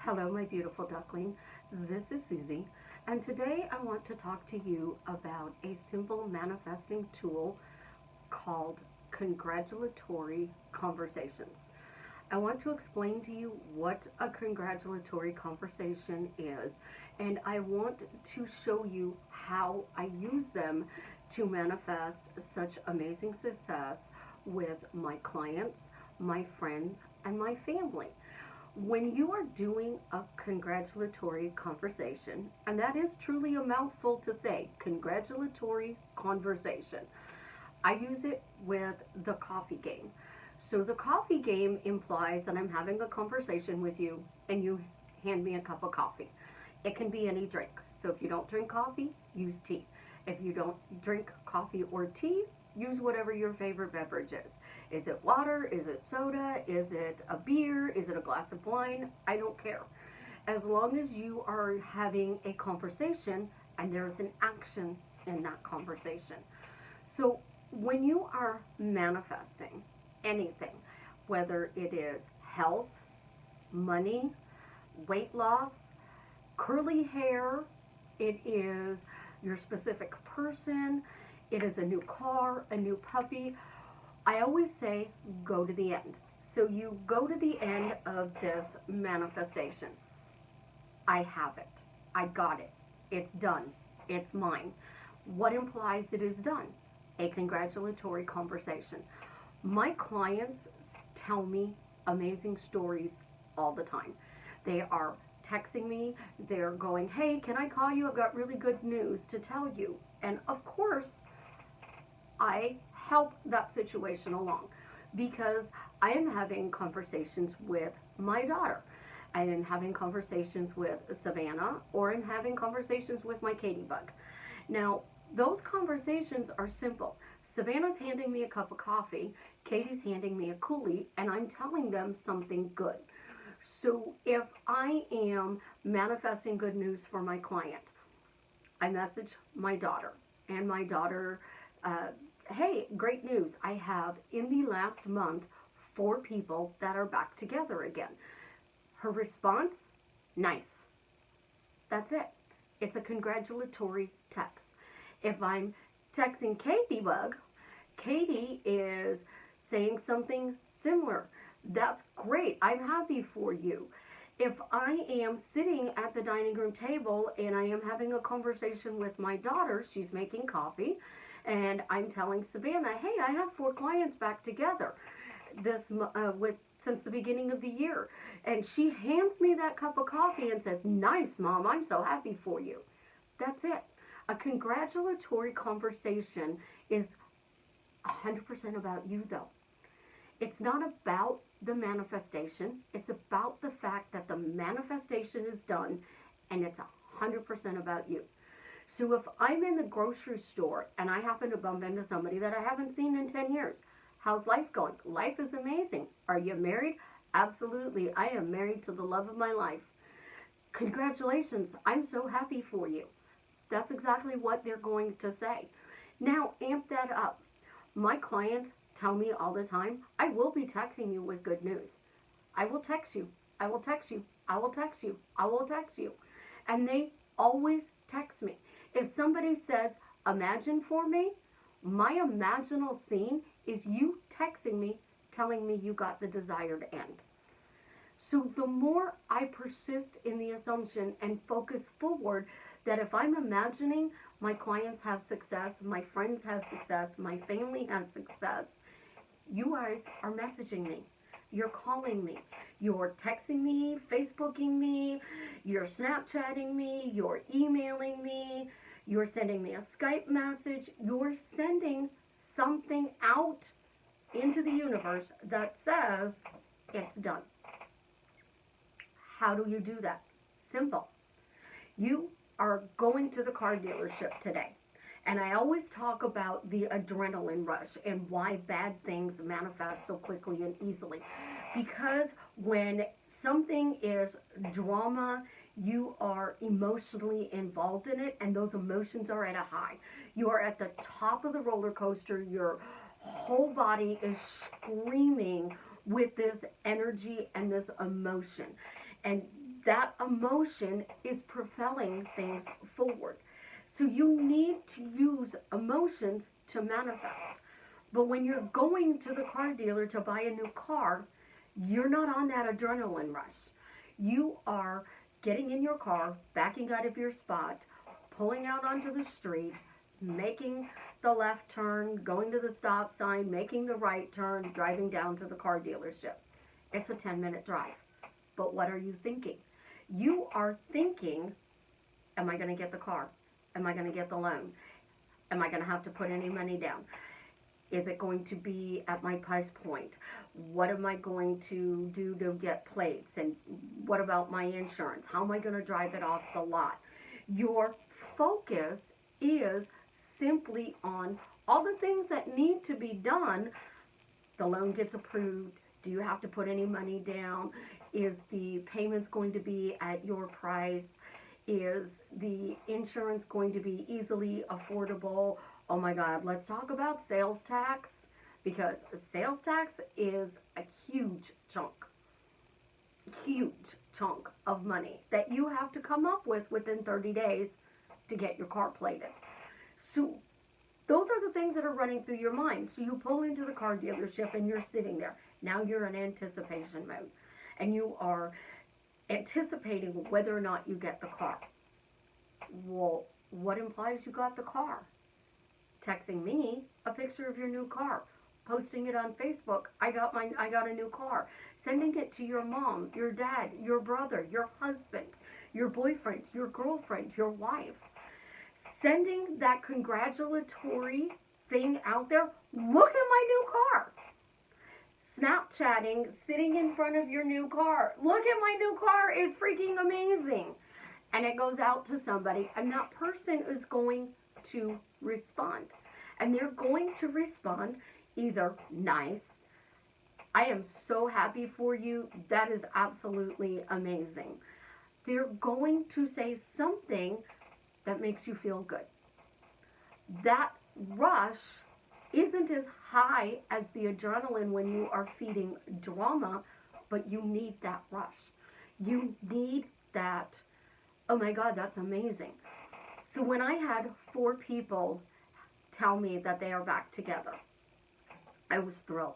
Hello, my beautiful duckling. This is Susie, and today I want to talk to you about a simple manifesting tool called congratulatory conversations. I want to explain to you what a congratulatory conversation is, and I want to show you how I use them to manifest such amazing success with my clients, my friends, and my family. When you are doing a congratulatory conversation, and that is truly a mouthful to say, congratulatory conversation, I use it with the coffee game. So the coffee game implies that I'm having a conversation with you and you hand me a cup of coffee. It can be any drink. So if you don't drink coffee, use tea. If you don't drink coffee or tea, use whatever your favorite beverage is. Is it water? Is it soda? Is it a beer? Is it a glass of wine? I don't care. As long as you are having a conversation and there's an action in that conversation. So when you are manifesting anything, whether it is health, money, weight loss, curly hair, it is your specific person, it is a new car, a new puppy, I always say go to the end. So you go to the end of this manifestation. I have it. I got it. It's done. It's mine. What implies it is done? A congratulatory conversation. My clients tell me amazing stories all the time. They are texting me. They're going, hey, can I call you? I've got really good news to tell you. And of course, I help that situation along because I am having conversations with my daughter. I am having conversations with Savannah, or I'm having conversations with my Katie bug. Now, those conversations are simple. Savannah's handing me a cup of coffee, Katie's handing me a coolie, and I'm telling them something good. So if I am manifesting good news for my client, I message my daughter, and my daughter, hey, great news. I have in the last month 4 people that are back together again. Her response, nice. That's it. It's a congratulatory text. If I'm texting Katie Bug, Katie is saying something similar. That's great. I'm happy for you. If I am sitting at the dining room table and I am having a conversation with my daughter, she's making coffee, and I'm telling Savannah, hey, I have 4 clients back together since the beginning of the year. And she hands me that cup of coffee and says, nice, Mom, I'm so happy for you. That's it. A congratulatory conversation is 100% about you, though. It's not about the manifestation. It's about the fact that the manifestation is done, and it's 100% about you. So if I'm in the grocery store and I happen to bump into somebody that I haven't seen in 10 years, how's life going? Life is amazing. Are you married? Absolutely. I am married to the love of my life. Congratulations. I'm so happy for you. That's exactly what they're going to say. Now, amp that up. My clients tell me all the time, I will be texting you with good news. I will text you. I will text you. I will text you. I will text you. And they always text me. If somebody says, imagine for me, my imaginal scene is you texting me, telling me you got the desired end. So the more I persist in the assumption and focus forward that if I'm imagining my clients have success, my friends have success, my family has success, you guys are messaging me. You're calling me. You're texting me, Facebooking me, you're Snapchatting me, you're emailing me, you're sending me a Skype message. You're sending something out into the universe that says it's done. How do you do that? Simple. You are going to the car dealership today. And I always talk about the adrenaline rush and why bad things manifest so quickly and easily. Because when something is drama, you are emotionally involved in it, and those emotions are at a high. You are at the top of the roller coaster. Your whole body is screaming with this energy and this emotion. And that emotion is propelling things forward. So you need to use emotions to manifest. But when you're going to the car dealer to buy a new car, you're not on that adrenaline rush. You are getting in your car, backing out of your spot, pulling out onto the street, making the left turn, going to the stop sign, making the right turn, driving down to the car dealership. It's a 10-minute drive. But what are you thinking? You are thinking, am I going to get the car? Am I going to get the loan? Am I going to have to put any money down? Is it going to be at my price point? What am I going to do to get plates? And what about my insurance? How am I going to drive it off the lot? Your focus is simply on all the things that need to be done. The loan gets approved. Do you have to put any money down? Is the payments going to be at your price? Is the insurance going to be easily affordable? Oh my God, let's talk about sales tax, because sales tax is a huge chunk of money that you have to come up with within 30 days to get your car plated. So those are the things that are running through your mind. So you pull into the car dealership and you're sitting there. Now you're in anticipation mode, and you are anticipating whether or not you get the car. Well, what implies you got the car? Texting me a picture of your new car, posting it on Facebook, I got a new car, sending it to your mom, your dad, your brother, your husband, your boyfriend, your girlfriend, your wife. Sending that congratulatory thing out there. Look at my new car. Snapchatting, sitting in front of your new car. Look at my new car. It's freaking amazing. And it goes out to somebody, and that person is going to respond. And they're going to respond either nice, I am so happy for you, that is absolutely amazing. They're going to say something that makes you feel good. That rush isn't as high as the adrenaline when you are feeding drama, but you need that rush. You need that, oh my God, that's amazing. So when I had 4 people tell me that they are back together, I was thrilled.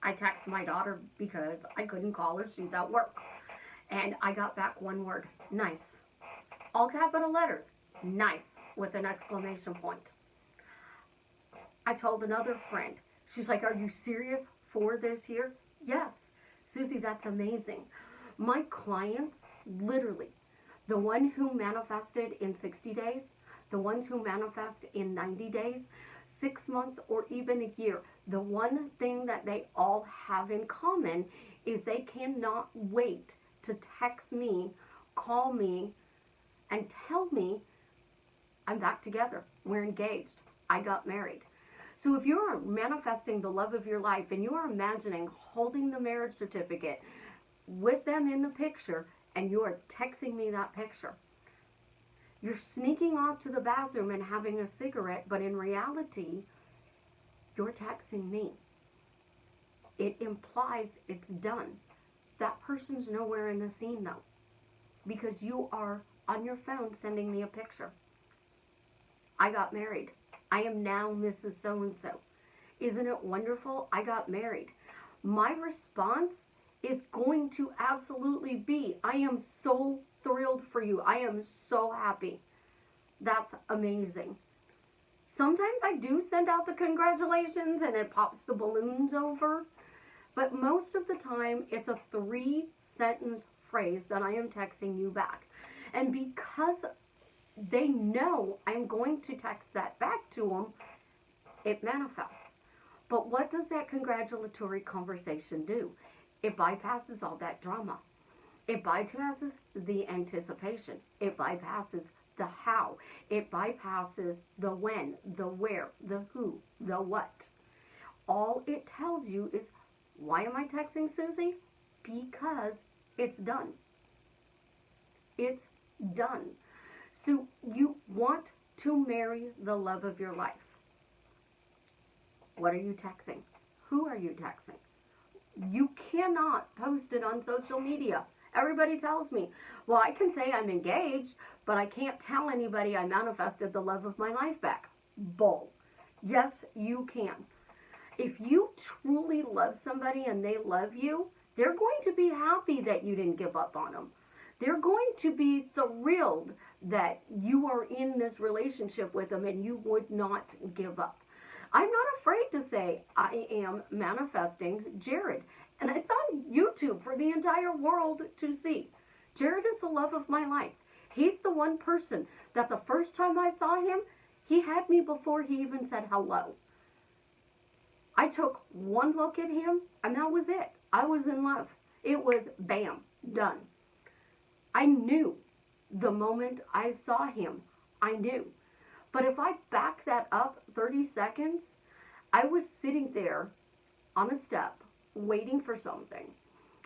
I texted my daughter because I couldn't call her, she's at work. And I got back one word, nice. All capital letters, nice, with an exclamation point. I told another friend, she's like, are you serious for this year? Yes. Susie, that's amazing. My clients, literally, the one who manifested in 60 days, the ones who manifest in 90 days, 6 months, or even a year, the one thing that they all have in common is they cannot wait to text me, call me, and tell me I'm back together, we're engaged, I got married. So if you are manifesting the love of your life and you are imagining holding the marriage certificate with them in the picture and you are texting me that picture, you're sneaking off to the bathroom and having a cigarette, but in reality, you're texting me. It implies it's done. That person's nowhere in the scene though, because you are on your phone sending me a picture. I got married. I am now Mrs. So-and-so. Isn't it wonderful? I got married. My response is going to absolutely be, I am so thrilled for you. I am so happy. That's amazing. Sometimes I do send out the congratulations and it pops the balloons over, but most of the time it's a 3-sentence phrase that I am texting you back. And because they know I'm going to text that back to them, it manifests. But what does that congratulatory conversation do? It bypasses all that drama. It bypasses the anticipation. It bypasses the how. It bypasses the when, the where, the who, the what. All it tells you is, why am I texting Susie? Because it's done. It's done. So you want to marry the love of your life. What are you texting? Who are you texting? You cannot post it on social media Everybody tells me, well, I can say I'm engaged, but I can't tell anybody I manifested the love of my life back. Bull. Yes, you can. If you truly love somebody and they love you, they're going to be happy that you didn't give up on them. They're going to be thrilled that you are in this relationship with them and you would not give up. I'm not afraid to say I am manifesting Jared. And it's on YouTube for the entire world to see. Jared is the love of my life. He's the one person that the first time I saw him, he had me before he even said hello. I took one look at him, and that was it. I was in love. It was bam, done. I knew the moment I saw him. I knew. But if I back that up 30 seconds, I was sitting there on a step waiting for something.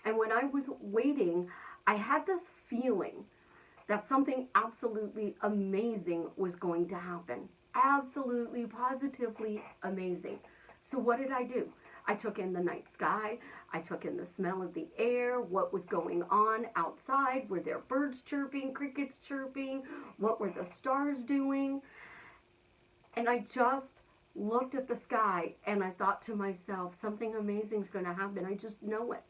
And when I was waiting, I had this feeling that something absolutely amazing was going to happen. Absolutely, positively amazing. So what did I do? I took in the night sky. I took in the smell of the air, what was going on outside. Were there birds chirping, crickets chirping? What were the stars doing? And I just looked at the sky and I thought to myself, something amazing is going to happen. I just know it.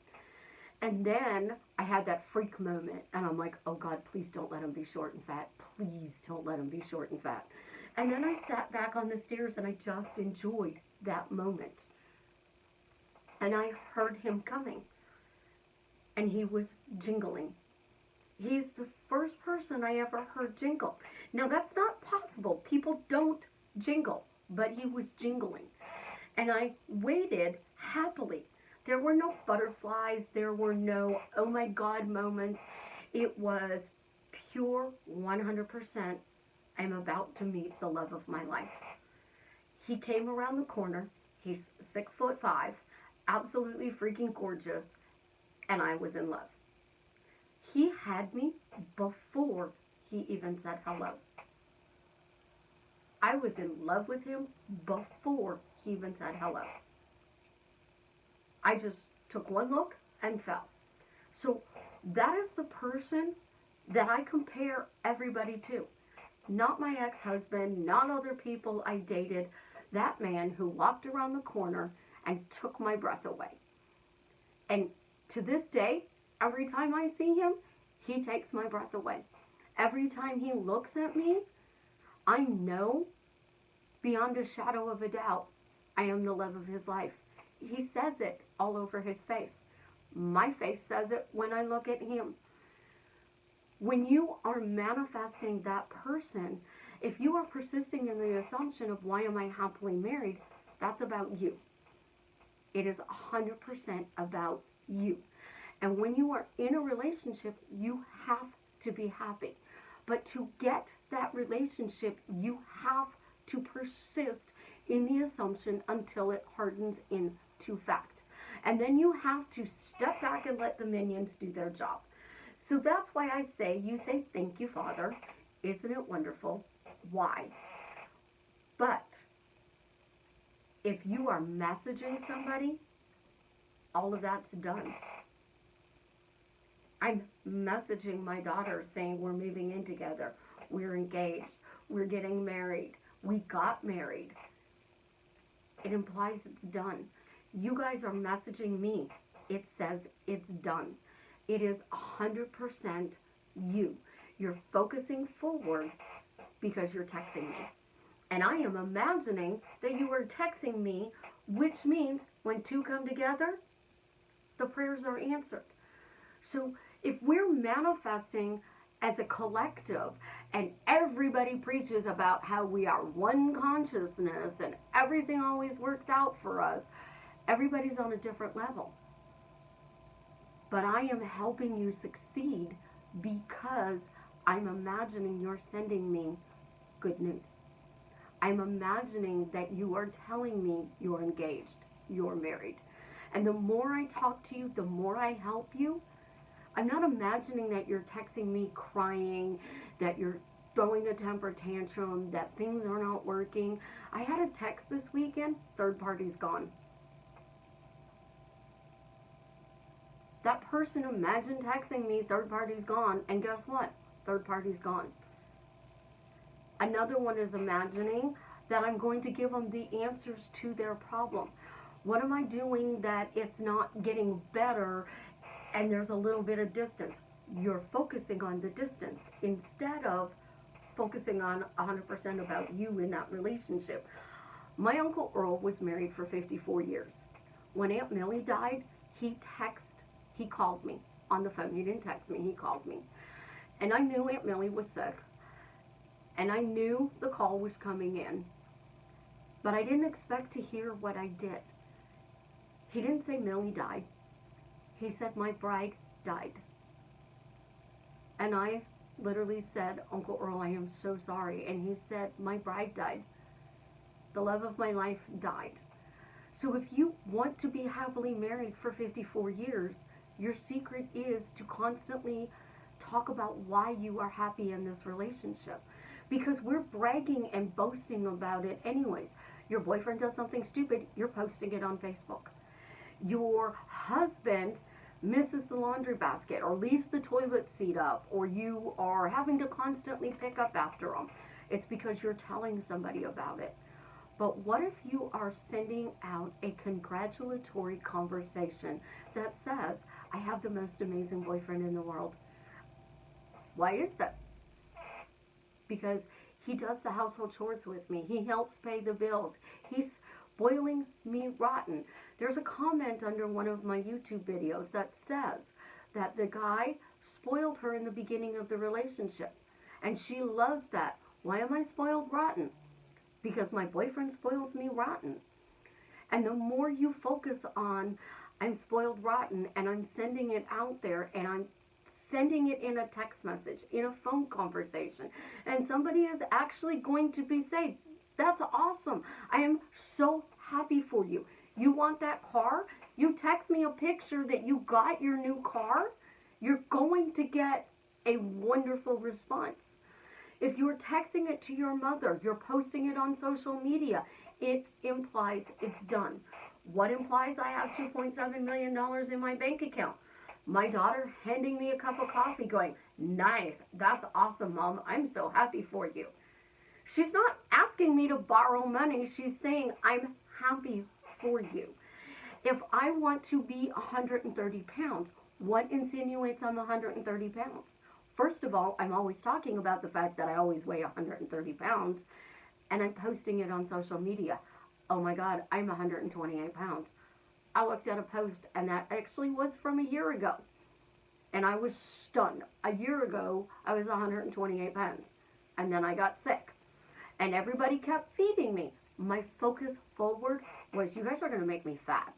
And then I had that freak moment and I'm like, oh God, please don't let him be short and fat. Please don't let him be short and fat. And then I sat back on the stairs and I just enjoyed that moment. And I heard him coming. And he was jingling. He's the first person I ever heard jingle. Now that's not possible. People don't jingle. But he was jingling. And I waited happily. There were no butterflies. There were no, oh my God moments. It was pure 100%. I'm about to meet the love of my life. He came around the corner. He's 6'5", absolutely freaking gorgeous, and I was in love. He had me before he even said hello. I was in love with him before he even said hello. I just took one look and fell. So that is the person that I compare everybody to. Not my ex-husband, not other people I dated. That man who walked around the corner and took my breath away. And to this day, every time I see him, he takes my breath away. Every time he looks at me, I know beyond a shadow of a doubt, I am the love of his life. He says it all over his face. My face says it when I look at him. When you are manifesting that person, if you are persisting in the assumption of why am I happily married, that's about you. It is 100% about you. And when you are in a relationship, you have to be happy. But to get that relationship, you have to persist in the assumption until it hardens into fact. And then you have to step back and let the minions do their job. So that's why I say, you say, thank you, Father. Isn't it wonderful? Why? But if you are messaging somebody, all of that's done. I'm messaging my daughter saying we're moving in together. We're engaged. We're getting married. We got married. It implies it's done. You guys are messaging me. It says it's done. It is 100% you. You're focusing forward because you're texting me. And I am imagining that you are texting me, which means when two come together, the prayers are answered. So if we're manifesting as a collective and everybody preaches about how we are one consciousness and everything always works out for us, everybody's on a different level. But I am helping you succeed because I'm imagining you're sending me good news. I'm imagining that you are telling me you're engaged, you're married. And the more I talk to you, the more I help you. I'm not imagining that you're texting me crying, that you're throwing a temper tantrum, that things are not working. I had a text this weekend, third party's gone. That person imagined texting me, third party's gone, and guess what? Third party's gone. Another one is imagining that I'm going to give them the answers to their problem. What am I doing that it's not getting better and there's a little bit of distance? You're focusing on the distance instead of focusing on 100% about you in that relationship. My Uncle Earl was married for 54 years. When Aunt Millie died, he called me on the phone. He didn't text me, he called me. And I knew Aunt Millie was sick. And I knew the call was coming in. But I didn't expect to hear what I did. He didn't say Millie died. He said my bride died. And I literally said, Uncle Earl, I am so sorry. And he said, my bride died. The love of my life died. So if you want to be happily married for 54 years, your secret is to constantly talk about why you are happy in this relationship. Because we're bragging and boasting about it anyways. Your boyfriend does something stupid, you're posting it on Facebook. Your husband misses the laundry basket or leaves the toilet seat up, or you are having to constantly pick up after him. It's because you're telling somebody about it. But what if you are sending out a congratulatory conversation that says, I have the most amazing boyfriend in the world? Why is that? Because he does the household chores with me. He helps pay the bills. He's spoiling me rotten. There's a comment under one of my YouTube videos that says that the guy spoiled her in the beginning of the relationship. And she loves that. Why am I spoiled rotten? Because my boyfriend spoils me rotten. And the more you focus on, I'm spoiled rotten, and I'm sending it out there, and I'm sending it in a text message, in a phone conversation, and somebody is actually going to be saying, that's awesome. I am so happy for you. You want that car? You text me a picture that you got your new car, you're going to get a wonderful response. If you're texting it to your mother, you're posting it on social media, it implies it's done. What implies I have $2.7 million in my bank account? My daughter handing me a cup of coffee going, nice, that's awesome, Mom. I'm so happy for you. She's not asking me to borrow money. She's saying, I'm happy for you. If I want to be 130 pounds, what insinuates I'm 130 pounds? First of all, I'm always talking about the fact that I always weigh 130 pounds, and I'm posting it on social media. Oh my God, I'm 128 pounds. I looked at a post, and that actually was from a year ago. And I was stunned. A year ago, I was 128 pounds. And then I got sick. And everybody kept feeding me. My focus forward was, you guys are going to make me fat.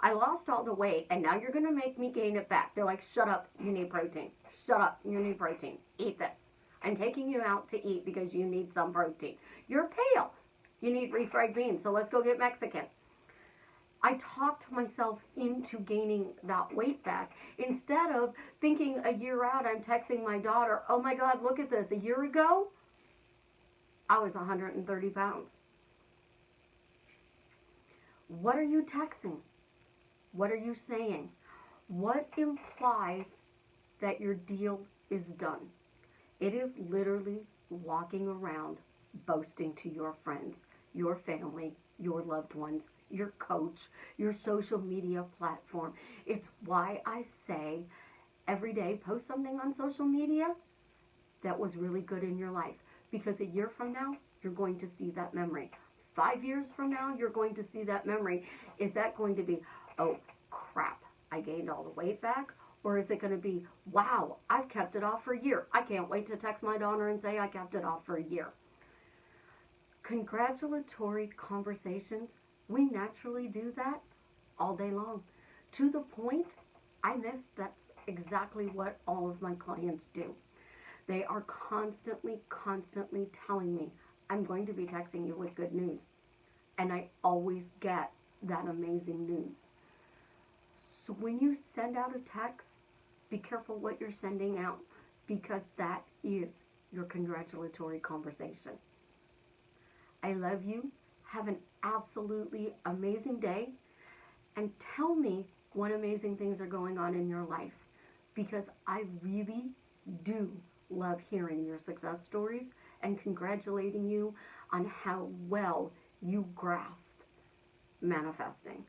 I lost all the weight, and now you're going to make me gain it back. They're like, shut up, you need protein. Shut up, you need protein. Eat this. I'm taking you out to eat because you need some protein. You're pale. You need refried beans, so let's go get Mexican. I talked myself into gaining that weight back instead of thinking a year out. I'm texting my daughter, oh my God, look at this. A year ago, I was 130 pounds. What are you texting? What are you saying? What implies that your deal is done? It is literally walking around boasting to your friends, your family, your loved ones, your coach, your social media platform. It's why I say every day post something on social media that was really good in your life. Because a year from now, you're going to see that memory. 5 years from now, you're going to see that memory. Is that going to be, oh crap, I gained all the weight back? Or is it going to be, wow, I've kept it off for a year. I can't wait to text my daughter and say I kept it off for a year. Congratulatory conversations, we naturally do that all day long. To the point, I miss that's exactly what all of my clients do. They are constantly telling me, I'm going to be texting you with good news. And I always get that amazing news. So when you send out a text, be careful what you're sending out, because that is your congratulatory conversation. I love you. Have an absolutely amazing day. And tell me what amazing things are going on in your life, because I really do love hearing your success stories and congratulating you on how well you grasp manifesting.